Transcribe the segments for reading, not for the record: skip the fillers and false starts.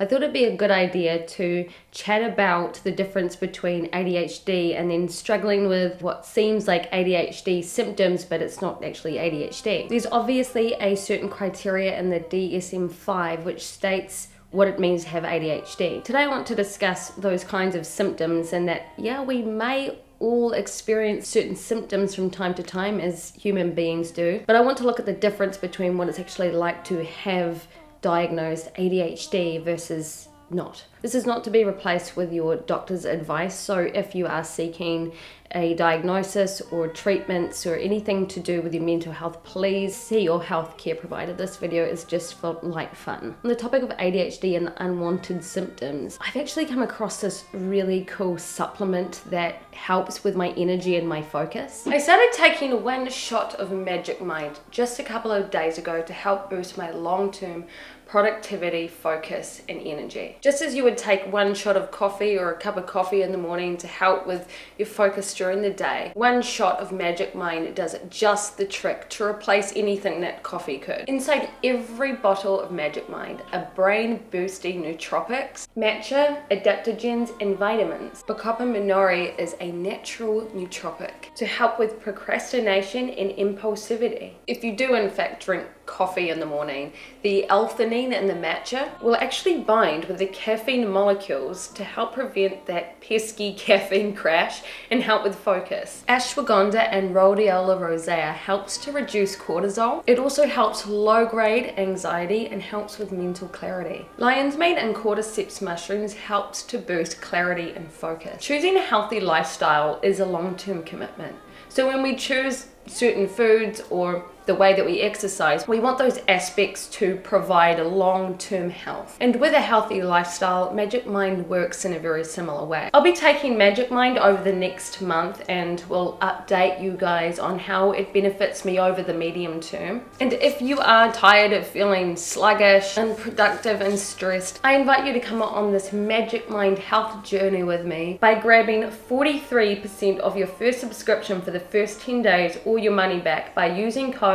I thought it'd be a good idea to chat about the difference between ADHD and then struggling with what seems like ADHD symptoms, but it's not actually ADHD. There's obviously a certain criteria in the DSM-5 which states what it means to have ADHD. Today I want to discuss those kinds of symptoms and that, yeah, we may all experience certain symptoms from time to time as human beings do, but I want to look at the difference between what it's actually like to have diagnosed ADHD versus not. This is not to be replaced with your doctor's advice, so if you are seeking a diagnosis or treatments or anything to do with your mental health, please see your healthcare provider. This video is just for light fun. On the topic of ADHD and unwanted symptoms, I've actually come across this really cool supplement that helps with my energy and my focus. I started taking one shot of Magic Mind just a couple of days ago to help boost my long-term productivity, focus, and energy. Just as you would take one shot of coffee or a cup of coffee in the morning to help with your focus during the day, one shot of Magic Mind does just the trick to replace anything that coffee could. Inside every bottle of Magic Mind are brain-boosting nootropics, matcha, adaptogens, and vitamins. Bacopa minori is a natural nootropic to help with procrastination and impulsivity. If you do in fact drink coffee in the morning, the L-theanine in the matcha will actually bind with the caffeine molecules to help prevent that pesky caffeine crash and help with focus. Ashwagandha and rhodiola rosea helps to reduce cortisol. It also helps low-grade anxiety and helps with mental clarity. Lion's mane and cordyceps mushrooms helps to boost clarity and focus. Choosing a healthy lifestyle is a long-term commitment. So when we choose certain foods or the way that we exercise, we want those aspects to provide a long-term health. And with a healthy lifestyle, Magic Mind works in a very similar way. I'll be taking Magic Mind over the next month and will update you guys on how it benefits me over the medium term. And if you are tired of feeling sluggish, unproductive, and stressed, I invite you to come on this Magic Mind health journey with me by grabbing 43% of your first subscription for the first 10 days or your money back by using code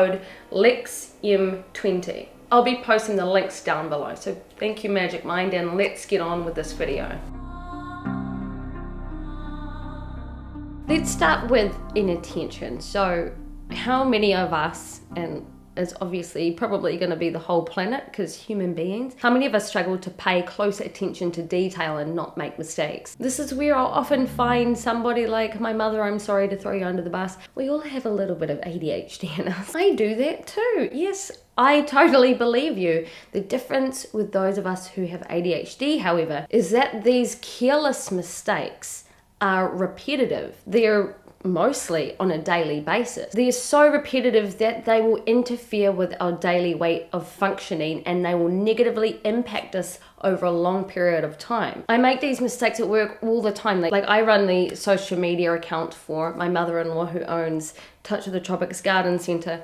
LEXM20. I'll be posting the links down below. So thank you, Magic Mind, and let's get on with this video. Let's start with inattention. So how many of us, and is obviously probably going to be the whole planet because human beings, how many of us struggle to pay close attention to detail and not make mistakes? This is where I'll often find somebody like my mother. I'm sorry to throw you under the bus. We all have a little bit of ADHD in us. I do that too. Yes, I totally believe you. The difference with those of us who have ADHD, however, is that these careless mistakes are repetitive. They're mostly on a daily basis. They're so repetitive that they will interfere with our daily way of functioning and they will negatively impact us over a long period of time. I make these mistakes at work all the time. Like I run the social media account for my mother-in-law who owns Touch of the Tropics Garden Centre,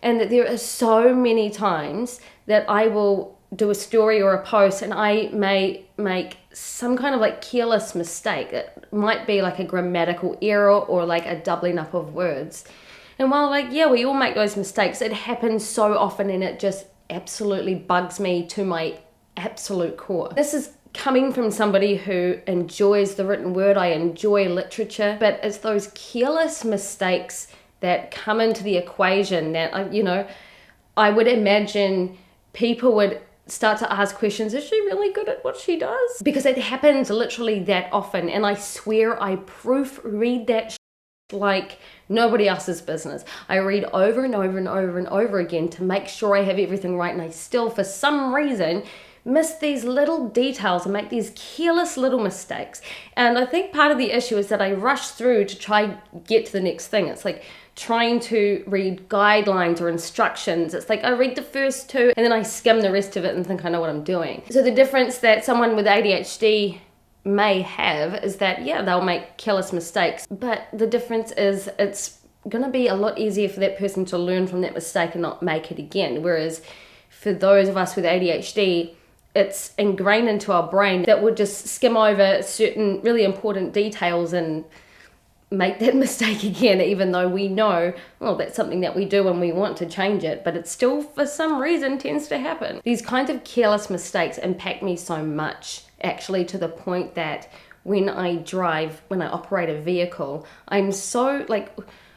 and there are so many times that I will do a story or a post and I may make some kind of like careless mistake. It might be like a grammatical error or like a doubling up of words. And while like, yeah, we all make those mistakes, it happens so often and it just absolutely bugs me to my absolute core. This is coming from somebody who enjoys the written word. I enjoy literature, but it's those careless mistakes that come into the equation that, I would imagine people would start to ask questions, is she really good at what she does? Because it happens literally that often, and I swear I proofread that like nobody else's business. I read over and over and over and over again to make sure I have everything right, and I still, for some reason, miss these little details and make these careless little mistakes. And I think part of the issue is that I rush through to try get to the next thing. It's like trying to read guidelines or instructions. It's like I read the first two and then I skim the rest of it and think I know what I'm doing. So the difference that someone with ADHD may have is that, yeah, they'll make careless mistakes, but the difference is it's gonna be a lot easier for that person to learn from that mistake and not make it again. Whereas for those of us with ADHD, it's ingrained into our brain that would just skim over certain really important details and make that mistake again, even though we know, well, that's something that we do and we want to change it, but it still, for some reason, tends to happen. These kinds of careless mistakes impact me so much, actually, to the point that when I operate a vehicle, I'm so, I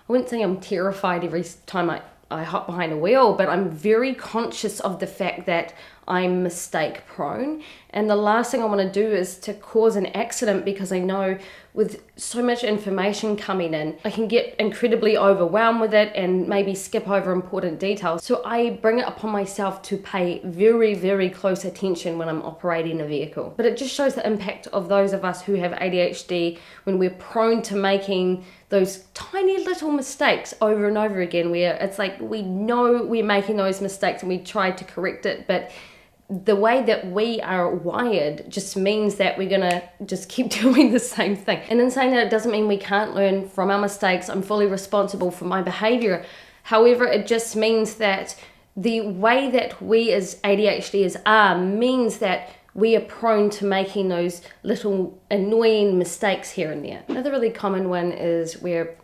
wouldn't say I'm terrified every time I hop behind a wheel, but I'm very conscious of the fact that I'm mistake prone. And the last thing I want to do is to cause an accident, because I know with so much information coming in, I can get incredibly overwhelmed with it and maybe skip over important details. So I bring it upon myself to pay very, very close attention when I'm operating a vehicle. But it just shows the impact of those of us who have ADHD when we're prone to making those tiny little mistakes over and over again, where it's like we know we're making those mistakes and we try to correct it, but the way that we are wired just means that we're gonna just keep doing the same thing. And in saying that, it doesn't mean we can't learn from our mistakes. I'm fully responsible for my behavior. However, it just means that the way that we as ADHDers are means that we are prone to making those little annoying mistakes here and there. Another really common one is where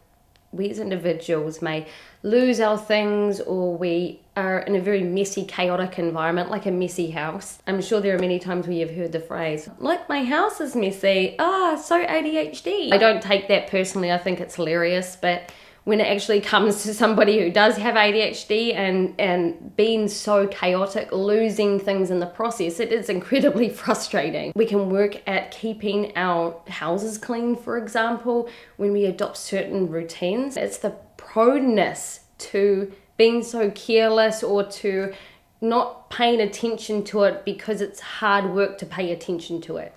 we as individuals may lose our things, or we are in a very messy, chaotic environment, like a messy house. I'm sure there are many times where you've heard the phrase, like my house is messy, so ADHD. I don't take that personally, I think it's hilarious, but when it actually comes to somebody who does have ADHD and being so chaotic, losing things in the process, it is incredibly frustrating. We can work at keeping our houses clean, for example, when we adopt certain routines. It's the proneness to being so careless or to not paying attention to it because it's hard work to pay attention to it.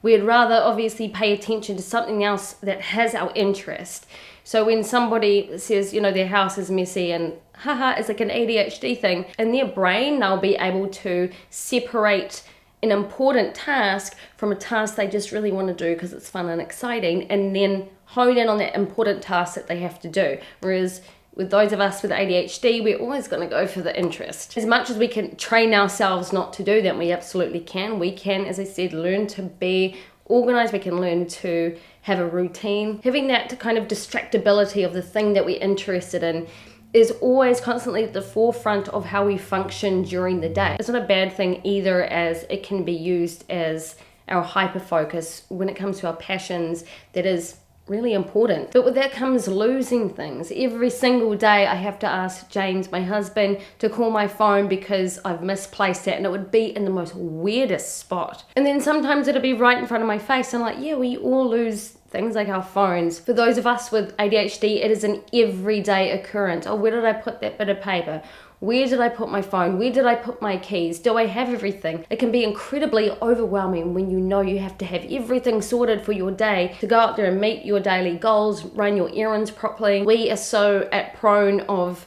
We'd rather obviously pay attention to something else that has our interest. So when somebody says, their house is messy and it's like an ADHD thing, in their brain, they'll be able to separate an important task from a task they just really want to do because it's fun and exciting, and then hone in on that important task that they have to do. Whereas with those of us with ADHD, we're always going to go for the interest. As much as we can train ourselves not to do that, we absolutely can. We can, as I said, learn to be organized. We can learn to have a routine. Having that kind of distractibility of the thing that we're interested in is always constantly at the forefront of how we function during the day. It's not a bad thing either, as it can be used as our hyper focus when it comes to our passions. That is really important. But with that comes losing things. Every single day I have to ask James, my husband, to call my phone because I've misplaced it, and it would be in the most weirdest spot. And then sometimes it'll be right in front of my face. I'm like, yeah, we all lose things like our phones. For those of us with ADHD, it is an everyday occurrence. Oh, where did I put that bit of paper? Where did I put my phone? Where did I put my keys? Do I have everything? It can be incredibly overwhelming when you know you have to have everything sorted for your day to go out there and meet your daily goals, run your errands properly. We are so prone of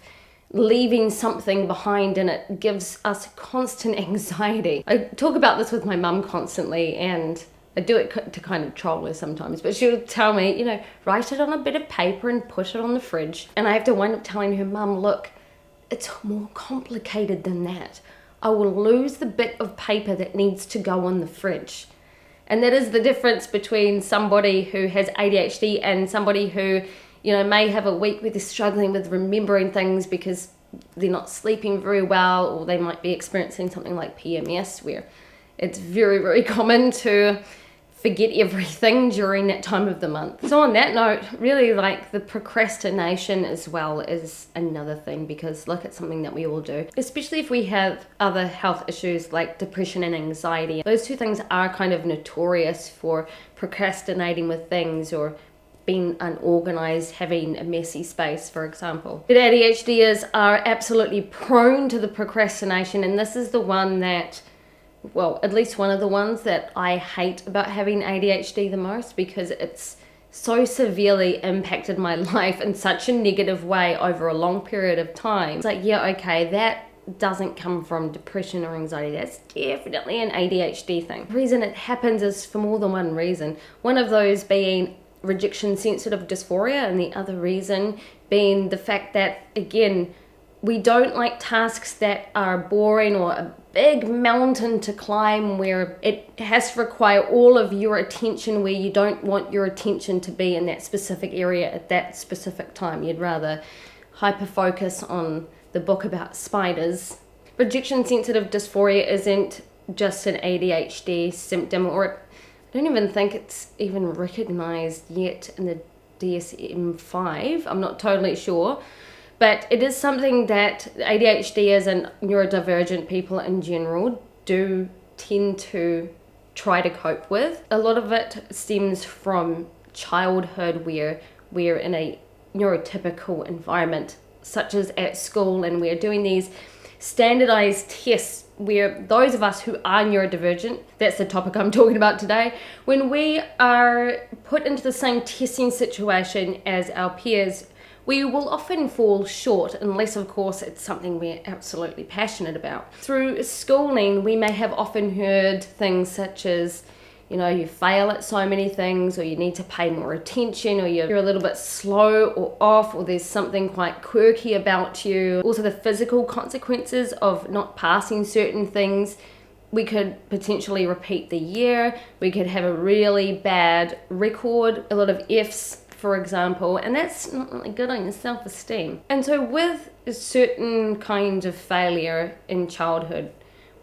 leaving something behind, and it gives us constant anxiety. I talk about this with my mum constantly, and I do it to kind of troll her sometimes, but she'll tell me, write it on a bit of paper and put it on the fridge. And I have to wind up telling her, Mum, look, it's more complicated than that. I will lose the bit of paper that needs to go on the fridge. And that is the difference between somebody who has ADHD and somebody who, may have a week where they're struggling with remembering things because they're not sleeping very well, or they might be experiencing something like PMS, where it's very, very common to forget everything during that time of the month. So on that note, really the procrastination as well is another thing, because look, it's something that we all do, especially if we have other health issues like depression and anxiety. Those two things are kind of notorious for procrastinating with things, or being unorganized, having a messy space, for example. But ADHDers are absolutely prone to the procrastination, and this is the one that, well, at least one of the ones that I hate about having ADHD the most, because it's so severely impacted my life in such a negative way over a long period of time. It's like, yeah, okay, that doesn't come from depression or anxiety. That's definitely an ADHD thing. The reason it happens is for more than one reason. One of those being rejection sensitive dysphoria, and the other reason being the fact that, again, We don't like tasks that are boring or a big mountain to climb where it has to require all of your attention, where you don't want your attention to be in that specific area at that specific time. You'd rather hyper focus on the book about spiders. Rejection sensitive dysphoria isn't just an ADHD symptom, or I don't even think it's even recognized yet in the DSM-5. I'm not totally sure. But it is something that ADHDers and neurodivergent people in general do tend to try to cope with. A lot of it stems from childhood where we're in a neurotypical environment, such as at school, and we're doing these standardized tests where those of us who are neurodivergent, that's the topic I'm talking about today, when we are put into the same testing situation as our peers, we will often fall short unless, of course, it's something we're absolutely passionate about. Through schooling, we may have often heard things such as, you fail at so many things, or you need to pay more attention, or you're a little bit slow or off, or there's something quite quirky about you. Also, the physical consequences of not passing certain things. We could potentially repeat the year. We could have a really bad record, a lot of Fs, for example, and that's not really good on your self-esteem. And so with a certain kind of failure in childhood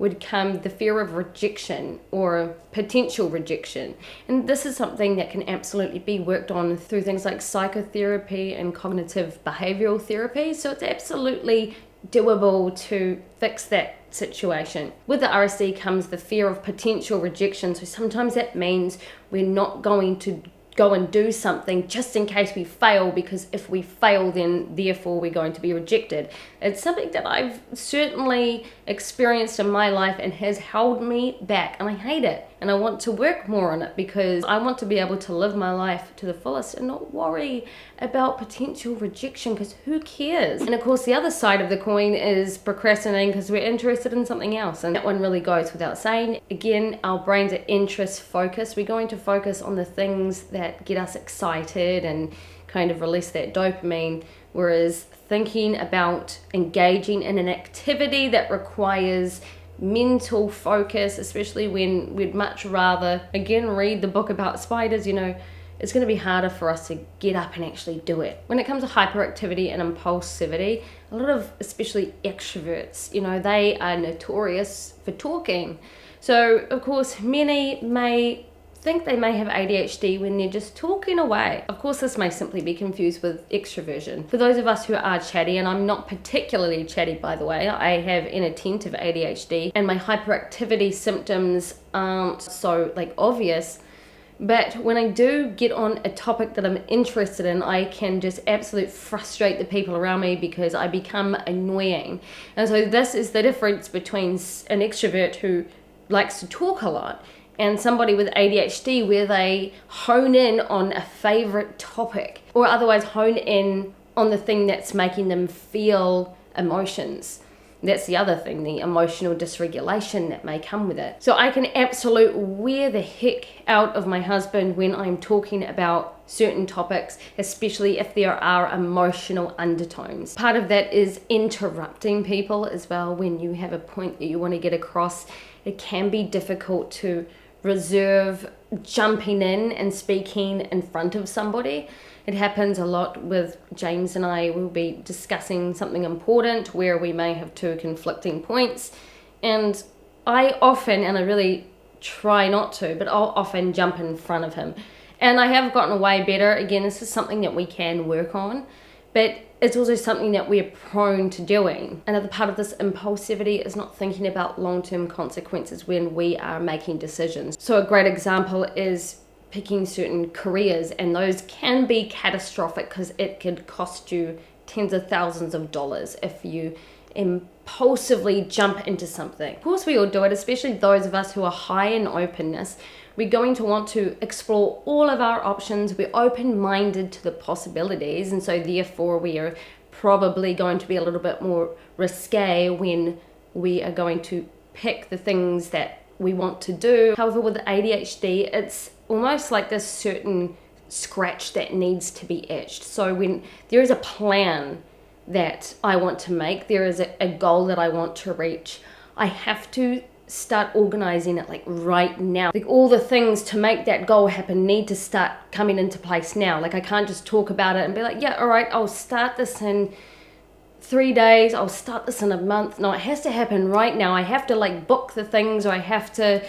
would come the fear of rejection or potential rejection. And this is something that can absolutely be worked on through things like psychotherapy and cognitive behavioral therapy. So it's absolutely doable to fix that situation. With the RSD comes the fear of potential rejection. So sometimes that means we're not going to go and do something just in case we fail, because if we fail, then therefore we're going to be rejected. It's something that I've certainly experienced in my life and has held me back, and I hate it, and I want to work more on it because I want to be able to live my life to the fullest and not worry about potential rejection, because who cares? And of course the other side of the coin is procrastinating because we're interested in something else, and that one really goes without saying. Again, our brains are interest focused. We're going to focus on the things that get us excited and kind of release that dopamine, whereas thinking about engaging in an activity that requires mental focus, especially when we'd much rather, again, read the book about spiders, it's going to be harder for us to get up and actually do it. When it comes to hyperactivity and impulsivity, a lot of, especially extroverts, they are notorious for talking. So, of course, many may think they may have ADHD when they're just talking away. Of course, this may simply be confused with extroversion. For those of us who are chatty, and I'm not particularly chatty, by the way, I have inattentive ADHD, and my hyperactivity symptoms aren't so obvious. But when I do get on a topic that I'm interested in, I can just absolutely frustrate the people around me because I become annoying. And so this is the difference between an extrovert who likes to talk a lot and somebody with ADHD, where they hone in on a favorite topic, or otherwise hone in on the thing that's making them feel emotions. That's the other thing, the emotional dysregulation that may come with it. So I can absolutely wear the heck out of my husband when I'm talking about certain topics, especially if there are emotional undertones. Part of that is interrupting people as well. When you have a point that you want to get across, it can be difficult to reserve jumping in and speaking in front of somebody. It happens a lot with James and I. We'll be discussing something important where we may have two conflicting points, and I often, and I really try not to, but I'll often jump in front of him. And I have gotten way better. Again, this is something that we can work on, but it's also something that we're prone to doing. Another part of this impulsivity is not thinking about long-term consequences when we are making decisions. So a great example is picking certain careers, and those can be catastrophic because it could cost you tens of thousands of dollars if you impulsively jump into something. Of course, we all do it, especially those of us who are high in openness. We're going to want to explore all of our options. We're open-minded to the possibilities, and so therefore we are probably going to be a little bit more risque when we are going to pick the things that we want to do. However, with ADHD, it's almost like this certain scratch that needs to be etched. So when there is a plan that I want to make, there is a goal that I want to reach, I have to start organizing it like right now. Like all the things to make that goal happen need to start coming into place now. Like I can't just talk about it and be like, yeah, all right, I'll start this in 3 days, I'll start this in a month. No, it has to happen right now. I have to like book the things, or I have to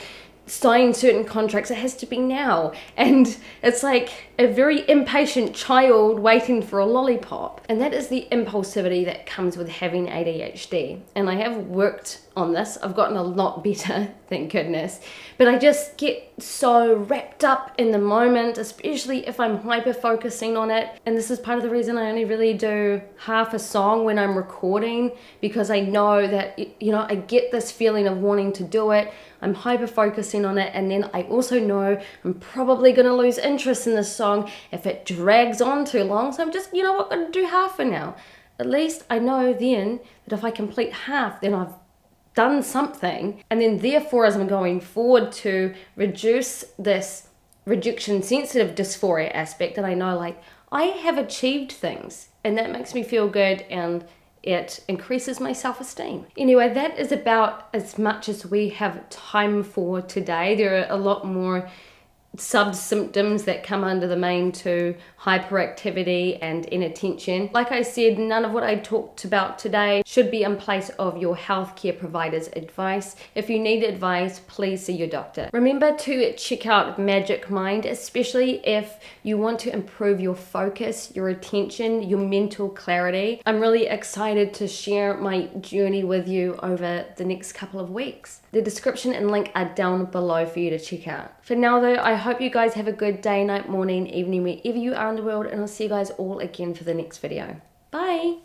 sign certain contracts. It has to be now. And it's like a very impatient child waiting for a lollipop. And that is the impulsivity that comes with having ADHD. And I have worked on this. I've gotten a lot better, thank goodness. But I just get so wrapped up in the moment, especially if I'm hyper focusing on it. And this is part of the reason I only really do half a song when I'm recording, because I know that, you know, I get this feeling of wanting to do it. I'm hyper focusing on it, and then I also know I'm probably going to lose interest in this song if it drags on too long. So I'm just, you know what, going to do half for now. At least I know then that if I complete half, then I've done something. And then therefore, as I'm going forward to reduce this rejection sensitive dysphoria aspect, that I know like I have achieved things, and that makes me feel good, and it increases my self-esteem. Anyway, that is about as much as we have time for today. There are a lot more sub-symptoms that come under the main two: hyperactivity and inattention. Like I said, none of what I talked about today should be in place of your healthcare provider's advice. If you need advice, please see your doctor. Remember to check out Magic Mind, especially if you want to improve your focus, your attention, your mental clarity. I'm really excited to share my journey with you over the next couple of weeks. The description and link are down below for you to check out. For now though, I hope you guys have a good day, night, morning, evening, wherever you are in the world, and I'll see you guys all again for the next video. Bye!